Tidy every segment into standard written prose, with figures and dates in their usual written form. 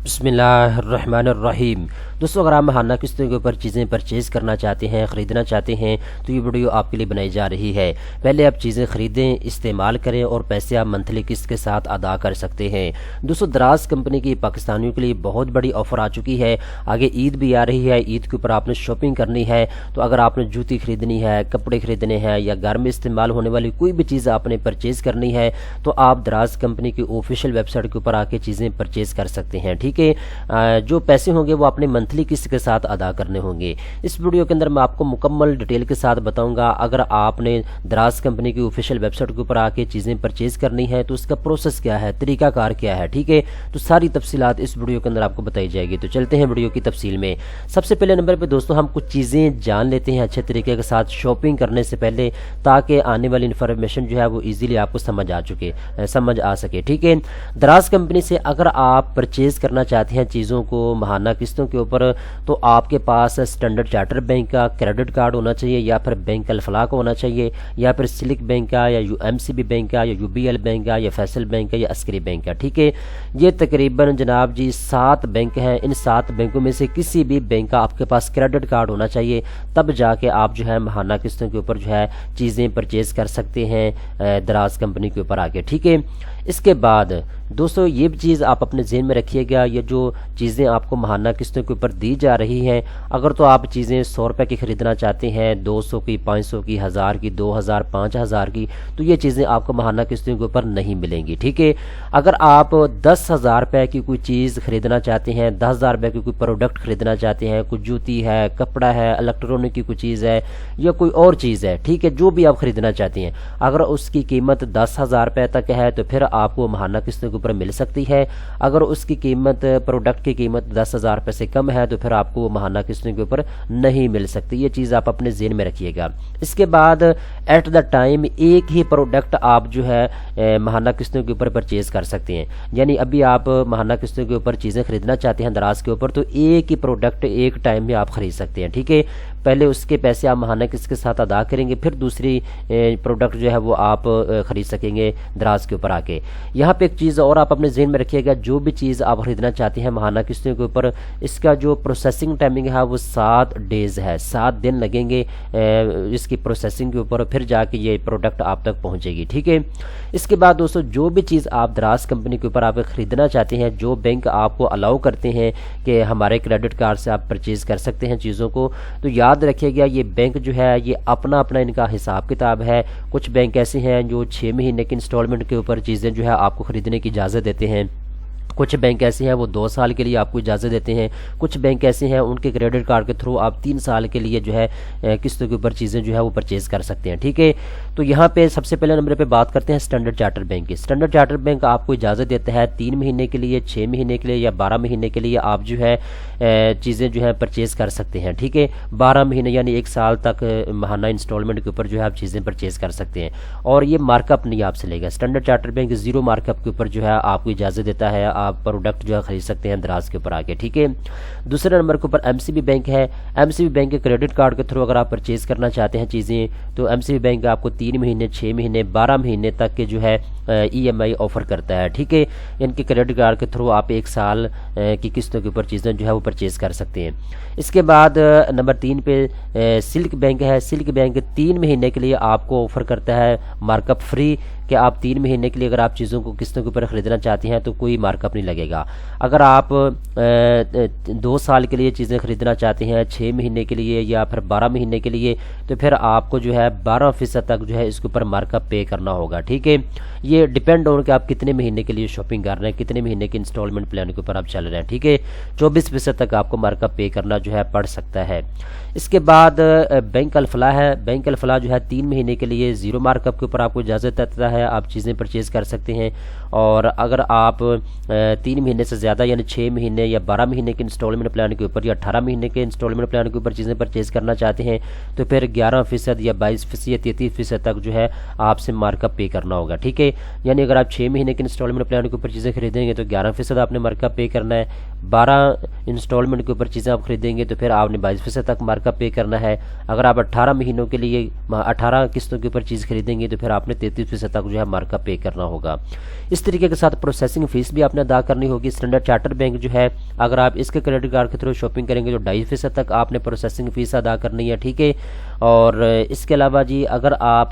बिस्मिल्लाहिर्रहमानिर्रहीम। दोस्तों, अगर आप महाना किस्तों के ऊपर चीज़ें परचेज़ करना चाहते हैं, ख़रीदना चाहते हैं, तो ये वीडियो आपके लिए बनाई जा रही है। पहले आप चीज़ें ख़रीदें, इस्तेमाल करें और पैसे आप मंथली किस्त के साथ अदा कर सकते हैं। दोस्तों, दराज कंपनी की पाकिस्तानियों के लिए बहुत बड़ी ऑफ़र आ चुकी है। आगे ईद भी आ रही है, ईद के ऊपर आपने शॉपिंग करनी है, तो अगर आपने जूती ख़रीदनी है, कपड़े ख़रीदने हैं या घर में इस्तेमाल होने वाली कोई भी चीज़ आपने परचेज़ करनी है, तो आप दराज कंपनी की ऑफिशियल वेबसाइट के ऊपर आके चीज़ें परचेज़ कर सकते हैं। ठीक है, जो पैसे होंगे वो अपने मंथली किस्त के साथ अदा करने होंगे। इस वीडियो के अंदर मैं आपको मुकम्मल डिटेल के साथ बताऊंगा। अगर आपने दराज कंपनी की ऑफिशियल वेबसाइट के ऊपर आके चीज़ें परचेज करनी है तो उसका प्रोसेस क्या है, तरीकाकार क्या है। ठीक है, तो सारी तफसीलात इस वीडियो के अंदर आपको बताई जाएगी। तो चलते हैं वीडियो की तफसील में। सबसे पहले नंबर पर दोस्तों हम कुछ चीज़ें जान लेते हैं अच्छे तरीके के साथ शॉपिंग करने से पहले, ताकि आने वाली इन्फॉर्मेशन जो है वो ईजिली आपको समझ आ सके। ठीक है, दराज कंपनी से अगर आप परचेज करना चाहते हैं चीज़ों को महाना किस्तों के ऊपर, तो आपके पास स्टैंडर्ड चार्टर्ड बैंक का क्रेडिट कार्ड होना चाहिए, या फिर बैंक अल-फलाह का होना चाहिए, या फिर सिलिक बैंक का, या यूएमसीबी बैंक का, या यूबीएल बैंक का, या फैसल बैंक का, या अस्करी बैंक का। ठीक है, ये तकरीबन जनाब जी 7 बैंक हैं। इन 7 बैंकों में से किसी भी बैंक का आपके पास क्रेडिट कार्ड होना चाहिए, तब जाके आप जो है महाना किस्तों के ऊपर जो है चीज़ें परचेज कर सकते हैं दराज कंपनी के ऊपर आके। ठीक है, इसके बाद दोस्तों ये भी चीज़ आप अपने ज़हन में रखिएगा, ये जो चीज़ें आपको महाना किस्तों के ऊपर दी जा रही हैं, अगर तो आप चीज़ें 100 रुपये की ख़रीदना चाहते हैं, 200 की, 500 की, 1000 की, 2000, 5000 की, तो ये चीज़ें आपको महाना किस्तों के ऊपर नहीं मिलेंगी। ठीक है, अगर आप 10,000 रुपये की कोई चीज़ ख़रीदना चाहते हैं, 10,000 रुपये की कोई प्रोडक्ट ख़रीदना चाहते हैं, कोई जूती है, कपड़ा है, इलेक्ट्रॉनिक की कोई चीज़ है, या कोई और चीज़ है, ठीक है, जो भी आप ख़रीदना चाहते हैं, अगर उसकी कीमत 10,000 रुपये तक है तो फिर आपको महाना किस्तों के ऊपर मिल सकती है। अगर उसकी कीमत, प्रोडक्ट की कीमत 10,000 रुपये से कम है तो फिर आपको महाना किस्तों के ऊपर नहीं मिल सकती। ये चीज़ आप अपने ज़हन में रखिएगा। इसके बाद एट द टाइम एक ही प्रोडक्ट आप जो है महाना किस्तों के ऊपर परचेज कर सकते हैं। यानी अभी आप महाना किस्तों के ऊपर चीज़ें खरीदना चाहते हैं दराज के ऊपर, तो एक ही प्रोडक्ट एक टाइम में आप खरीद सकते हैं। ठीक है, पहले उसके पैसे आप महाना किस्त के साथ अदा करेंगे, फिर दूसरी प्रोडक्ट जो है वो आप खरीद सकेंगे दराज के ऊपर आके। यहाँ पे एक चीज़ और आप अपने ज़हन में रखिएगा, जो भी चीज़ आप खरीदना चाहते हैं महाना किस्तों के ऊपर, इसका जो प्रोसेसिंग टाइमिंग है वो 7 डेज़ है, 7 दिन लगेंगे इसकी प्रोसेसिंग के ऊपर, फिर जाके ये प्रोडक्ट आप तक पहुँचेगी। ठीक है, इसके बाद दोस्तों जो भी चीज़ आप दराज कंपनी के ऊपर आप खरीदना चाहते हैं, जो बैंक आपको अलाउ करते हैं कि हमारे क्रेडिट कार्ड से आप परचेज़ कर सकते हैं चीज़ों को, तो याद रखिएगा ये बैंक जो है ये अपना अपना इनका हिसाब किताब है। कुछ बैंक ऐसे हैं जो 6 महीने के इंस्टॉलमेंट के ऊपर चीज़ें जो है आपको ख़रीदने की इजाज़त देते हैं। कुछ बैंक ऐसे हैं वो 2 साल के लिए आपको इजाज़त देते हैं। कुछ बैंक ऐसे हैं उनके क्रेडिट कार्ड के थ्रू आप 3 साल के लिए जो है किस्तों के ऊपर चीज़ें जो है वो परचेज़ कर सकते हैं। ठीक है, तो यहाँ पे सबसे पहले नंबर पे बात करते हैं स्टैंडर्ड चार्टर्ड बैंक की। स्टैंडर्ड चार्टर्ड बैंक आपको इजाज़त देता है 3 महीने के लिए, 6 महीने के लिए या 12 महीने के लिए आप जो है चीज़ें जो है परचेज़ कर सकते हैं। ठीक है, 12 महीने यानी 1 साल तक महाना इंस्टॉलमेंट के ऊपर जो है आप चीज़ें परचेज़ कर सकते हैं, और ये मार्कअप नहीं आपसे लेगा। स्टैंडर्ड चार्टर्ड बैंक 0 मार्कअप के ऊपर जो है आपको इजाज़त देता है, आप प्रोडक्ट जो है खरीद सकते हैं दराज के ऊपर आके। ठीक है, दूसरे नंबर के ऊपर एमसीबी बैंक है। एमसीबी बैंक के क्रेडिट कार्ड के थ्रू अगर आप परचेज करना चाहते हैं चीज़ें, तो एमसीबी बैंक आपको 3 महीने, 6 महीने, 12 महीने तक के जो है ईएमआई ऑफर करता है। ठीक है, इनके क्रेडिट कार्ड के थ्रू आप 1 साल की किस्तों के ऊपर चीज़ें जो है वो परचेज कर सकते हैं। इसके बाद नंबर 3 पे सिल्क बैंक है। सिल्क बैंक 3 महीने के लिए आपको ऑफर करता है मार्कअप फ्री, कि आप 3 महीने के लिए अगर आप चीज़ों को किस्तों के ऊपर ख़रीदना चाहते हैं तो कोई मार्कअप नहीं लगेगा। अगर आप 2 साल के लिए चीज़ें ख़रीदना चाहते हैं, 6 महीने के लिए या फिर 12 महीने के लिए, तो फिर आपको जो है 12% तक जो है इसके ऊपर मार्कअप पे करना होगा। ठीक है, ये डिपेंड ऑन कि आप कितने महीने के लिए शॉपिंग कर रहे हैं, कितने महीने के इंस्टॉलमेंट प्लान के ऊपर आप चल रहे हैं। ठीक है, 24% तक आपको मार्कअप पे करना जो है पड़ सकता है। इसके बाद बैंक अल-फलाह है। बैंक अल-फलाह जो है 3 महीने के लिए 0 मार्कअप के ऊपर आपको इजाज़त देता है, आप चीज़ें परचेज़ कर सकते हैं। और अगर आप 3 महीने से ज़्यादा यानी 6 महीने या 12 महीने के इंस्टॉलमेंट प्लान के ऊपर या 18 महीने के इंस्टॉलमेंट प्लान के ऊपर चीज़ें परचेज़ करना चाहते हैं, तो फिर 11% या 22% या 33% तक जो है आपसे मार्कअप पे करना होगा। ठीक है, यानी अगर आप 6 महीने के इंस्टॉलमेंट प्लान के ऊपर चीज़ें खरीदेंगे तो 11% आपने मार्कअप पे करना है, 12 इंस्टॉलमेंट के ऊपर चीज़ें आप खरीदेंगे तो फिर आपने 22% तक मार्कअप पे करना है। अगर आप 18 महीनों के लिए 18 किस्तों के ऊपर चीज़ खरीदेंगे तो फिर आपने 33% तक जो है मार्कअप पे करना होगा। इस तरीके के साथ प्रोसेसिंग फ़ीस भी आपने अदा करनी होगी। स्टैंडर्ड चार्टर्ड बैंक जो है, अगर आप इसके क्रेडिट कार्ड के थ्रू शॉपिंग करेंगे तो 2.5% तक आपने प्रोसेसिंग फ़ीस अदा करनी है, ठीक है। और इसके अलावा जी अगर आप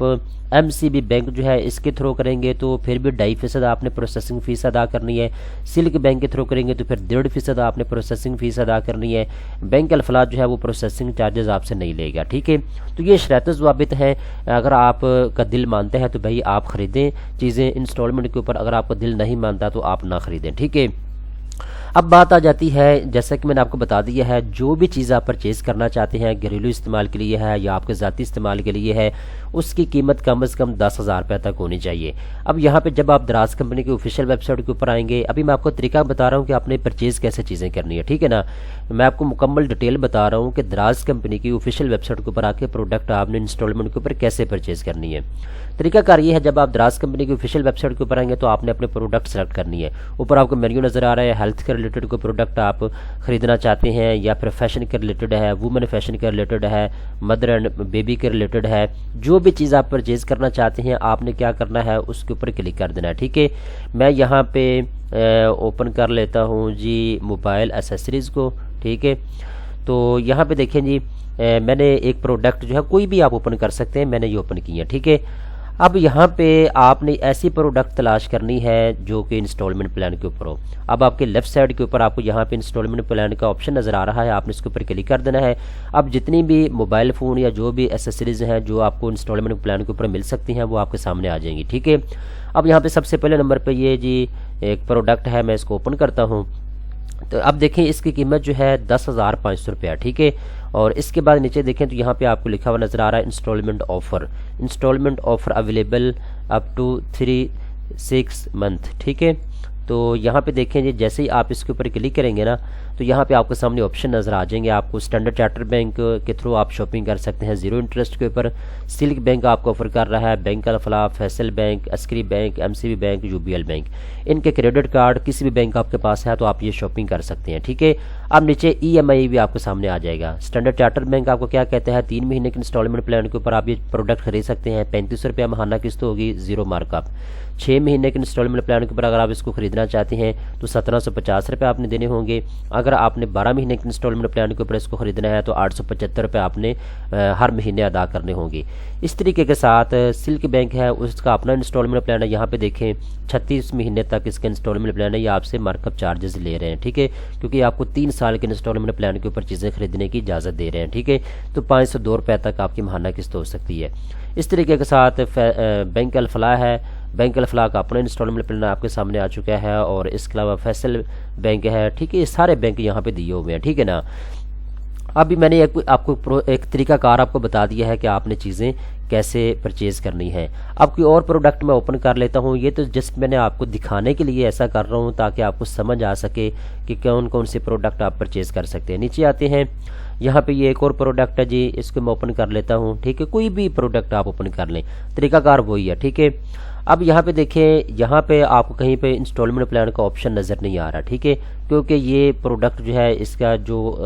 MCB बैंक जो है इसके थ्रू करेंगे तो फिर भी 2.5% आपने प्रोसेसिंग फ़ीस अदा करनी है। सिल्क बैंक के थ्रू करेंगे तो फिर 1.5% आपने प्रोसेसिंग फ़ीस अदा करनी है। बैंक अल-फलाह जो है वो प्रोसेसिंग चार्जेस आपसे नहीं लेगा, ठीक है। तो ये शर्त ज़वाबित है। अगर आप का दिल मानते हैं तो भाई आप ख़रीदें चीज़ें इंस्टॉलमेंट के ऊपर, अगर आपका दिल नहीं मानता तो आप ना ख़रीदें, ठीक है। अब बात आ जाती है, जैसा कि मैंने आपको बता दिया है, जो भी चीज़ आप परचेज़ करना चाहते हैं, घरेलू इस्तेमाल के लिए है या आपके ज़ाती इस्तेमाल के लिए है, उसकी कीमत कम से कम 10,000 रुपये तक होनी चाहिए। अब यहाँ पे जब आप दराज कंपनी की ऑफिशियल वेबसाइट के ऊपर आएंगे, अभी मैं आपको तरीका बता रहा हूँ कि आपने परचेज़ कैसे चीज़ें करनी है, ठीक है ना। मैं आपको मुकम्मल डिटेल बता रहा हूँ कि दराज कंपनी की ऑफिशियल वेबसाइट के ऊपर आके प्रोडक्ट आपने इंस्टॉलमेंट के ऊपर कैसे परचेज़ करनी है। तरीकाकार ये है, जब आप दराज कंपनी की ऑफिशियल वेबसाइट के ऊपर आएंगे तो आपने अपने प्रोडक्ट सेलेक्ट करनी है। ऊपर आपको मेन्यू नज़र आ रहा है, हेल्थ के रिलेटेड कोई प्रोडक्ट आप ख़रीदना चाहते हैं या फिर फैशन के रिलेटेड है, वुमेन फैशन के रिलेटेड है, मदर एंड बेबी के रिलेटेड है, जो भी चीज़ आप परचेज़ करना चाहते हैं आपने क्या करना है, उसके ऊपर क्लिक कर देना है, ठीक है। मैं यहाँ पे ओपन कर लेता हूँ जी मोबाइल एसेसरीज़ को, ठीक है। तो यहाँ पे देखें जी मैंने एक प्रोडक्ट जो है कोई भी आप ओपन कर सकते हैं, मैंने ये ओपन किया, ठीक है। अब यहाँ पे आपने ऐसी प्रोडक्ट तलाश करनी है जो कि इंस्टॉलमेंट प्लान के ऊपर हो। अब आपके लेफ्ट साइड के ऊपर आपको यहाँ पे इंस्टॉलमेंट प्लान का ऑप्शन नज़र आ रहा है, आपने इसके ऊपर क्लिक कर देना है। अब जितनी भी मोबाइल फ़ोन या जो भी एसेसरीज़ हैं जो आपको इंस्टॉलमेंट प्लान के ऊपर मिल सकती हैं वो आपके सामने आ जाएंगी, ठीक है। अब यहाँ पे सबसे पहले नंबर पे ये जी एक प्रोडक्ट है, मैं इसको ओपन करता हूँ। तो अब देखें इसकी कीमत जो है 10,500 रुपया, ठीक है। और इसके बाद नीचे देखें तो यहाँ पे आपको लिखा हुआ नज़र आ रहा है instalment offer available up to 3-6 month, ठीक है। तो यहाँ पे देखें जी जैसे ही आप इसके ऊपर क्लिक करेंगे ना तो यहाँ पे आपके सामने ऑप्शन नज़र आ जाएंगे। आपको स्टैंडर्ड चार्टर्ड बैंक के थ्रू आप शॉपिंग कर सकते हैं 0 इंटरेस्ट के ऊपर। सिल्क बैंक आपको ऑफर कर रहा है, bank Alfalah, Faysal bank, Askari bank, MCB bank, UBL bank. इनके क्रेडिट कार्ड किसी भी बैंक आपके पास है तो आप ये शॉपिंग कर सकते हैं, ठीक है। अब नीचे EMI भी आपको सामने आ जाएगा। स्टैंडर्ड चार्टर्ड बैंक आपको क्या कहते हैं, 3 महीने के इंस्टॉलमेंट प्लान के ऊपर आप ये प्रोडक्ट खरीद सकते हैं। 35 रुपया महाना किस्त होगी, 0 मार्कअप। 6 महीने के इंस्टॉलमेंट प्लान के ऊपर अगर आप इसको खरीदना चाहते हैं तो 1750 रुपये आपने देने होंगे। अगर आपने 12 महीने के इंस्टॉलमेंट प्लान के ऊपर इसको खरीदना है तो 875 रुपये आपने हर महीने अदा करने होंगे। इस तरीके के साथ सिल्क बैंक है, उसका अपना इंस्टॉलमेंट प्लान है। यहाँ पे देखें 36 महीने तक इसका इंस्टॉलमेंट प्लान है, ये आपसे मार्कअप चार्जेस ले रहे हैं, ठीक है, क्योंकि आपको 3 साल के इंस्टॉलमेंट प्लान के ऊपर चीज़ें खरीदने की इजाज़त दे रहे हैं, ठीक है। तो 502 रुपये तक आपकी महाना किस्त हो सकती है। इस तरीके के साथ बैंक अल-फलाह है, बैंक अल-फलाह का अपना इंस्टॉलमेंट प्लान आपके सामने आ चुका है। और इसके अलावा फैसल बैंक है, ठीक है। ये सारे बैंक यहाँ पे दिए हुए हैं, ठीक है ना। अभी मैंने आपको एक तरीकाकार आपको बता दिया है कि आपने चीज़ें कैसे परचेज़ करनी है। अब कोई और प्रोडक्ट मैं ओपन कर लेता हूँ। ये तो जस्ट मैंने आपको दिखाने के लिए ऐसा कर रहा हूँ ताकि आपको समझ आ सके कि कौन कौन से प्रोडक्ट आप परचेज़ कर सकते हैं। नीचे आते हैं, यहाँ पे ये एक और प्रोडक्ट है जी, इसको मैं ओपन कर लेता हूँ, ठीक है। कोई भी प्रोडक्ट आप ओपन कर लें, तरीकाकार वही है, ठीक है। अब यहाँ पे देखें, यहाँ पे आपको कहीं पे इंस्टॉलमेंट प्लान का ऑप्शन नज़र नहीं आ रहा, ठीक है, क्योंकि ये प्रोडक्ट जो है इसका जो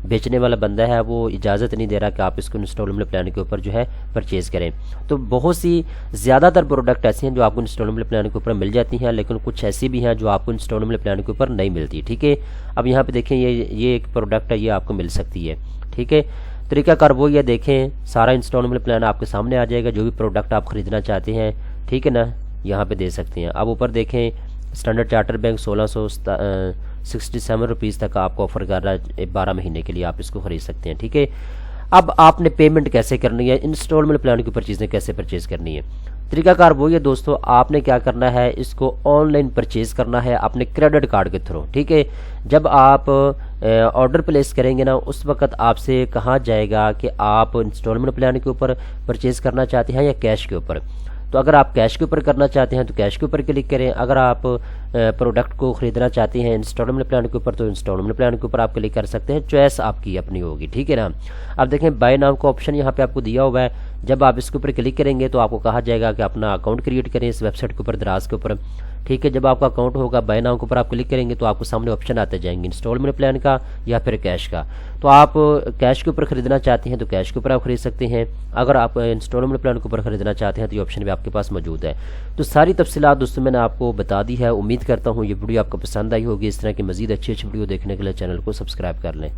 बेचने वाला बंदा है वो इजाज़त नहीं दे रहा कि आप इसको इंस्टॉलमेंट प्लान के ऊपर जो है परचेज़ करें। तो बहुत सी ज़्यादातर प्रोडक्ट ऐसे हैं जो आपको इंस्टॉलमेंट प्लान के ऊपर मिल जाती हैं, लेकिन कुछ ऐसी भी हैं जो आपको इंस्टॉलमेंट प्लान के ऊपर नहीं मिलती, ठीक है। अब यहाँ पे देखें ये एक प्रोडक्ट है, ये आपको मिल सकती है, ठीक है। तरीकाकार वो ये देखें, सारा इंस्टॉलमेंट प्लान आपके सामने आ जाएगा, जो भी प्रोडक्ट आप ख़रीदना चाहते हैं, ठीक है ना, यहाँ पे दे सकते हैं। अब ऊपर देखें स्टैंडर्ड चार्टर्ड बैंक 1667 रुपीज़ तक आपको ऑफर कर रहा है, 12 महीने के लिए आप इसको खरीद सकते हैं, ठीक है। अब आपने पेमेंट कैसे करनी है, इंस्टॉलमेंट प्लान के ऊपर चीज़ें कैसे परचेज़ करनी है, तरीकाकार वो ये दोस्तों, आपने क्या करना है, इसको ऑनलाइन परचेज़ करना है अपने क्रेडिट कार्ड के थ्रू, ठीक है। जब आप ऑर्डर प्लेस करेंगे ना उस वक्त आपसे कहा जाएगा कि आप इंस्टॉलमेंट प्लान के ऊपर परचेज़ करना चाहते हैं या कैश के ऊपर। तो अगर आप कैश के ऊपर करना चाहते हैं तो कैश के ऊपर क्लिक करें, अगर आप प्रोडक्ट को ख़रीदना चाहते हैं इंस्टॉलमेंट प्लान के ऊपर, तो इंस्टॉलमेंट प्लान के ऊपर आप क्लिक कर सकते हैं। चॉइस आपकी अपनी होगी, ठीक है ना। अब देखें बाय नाउ का ऑप्शन यहाँ पे आपको दिया हुआ है। जब आप इसके ऊपर क्लिक करेंगे तो आपको कहा जाएगा कि अपना अकाउंट क्रिएट करें इस वेबसाइट के ऊपर, दराज के ऊपर, ठीक है। जब आपका अकाउंट होगा बाय नाउ के ऊपर आप क्लिक करेंगे तो आपको सामने ऑप्शन आते जाएंगे इंस्टॉलमेंट प्लान का या फिर कैश का। तो आप कैश के ऊपर खरीदना चाहते हैं तो कैश के ऊपर आप खरीद सकते हैं। अगर आप इंस्टॉलमेंट प्लान के ऊपर खरीदना चाहते हैं तो ये ऑप्शन भी आपके पास मौजूद है। तो सारी तफसीलात दोस्तों मैंने आपको बता दी है। उम्मीद करता हूँ ये वीडियो आपको पसंद आई होगी। इस तरह की मजीद अच्छी अच्छी वीडियो देखने के लिए चैनल को सब्सक्राइब कर लें।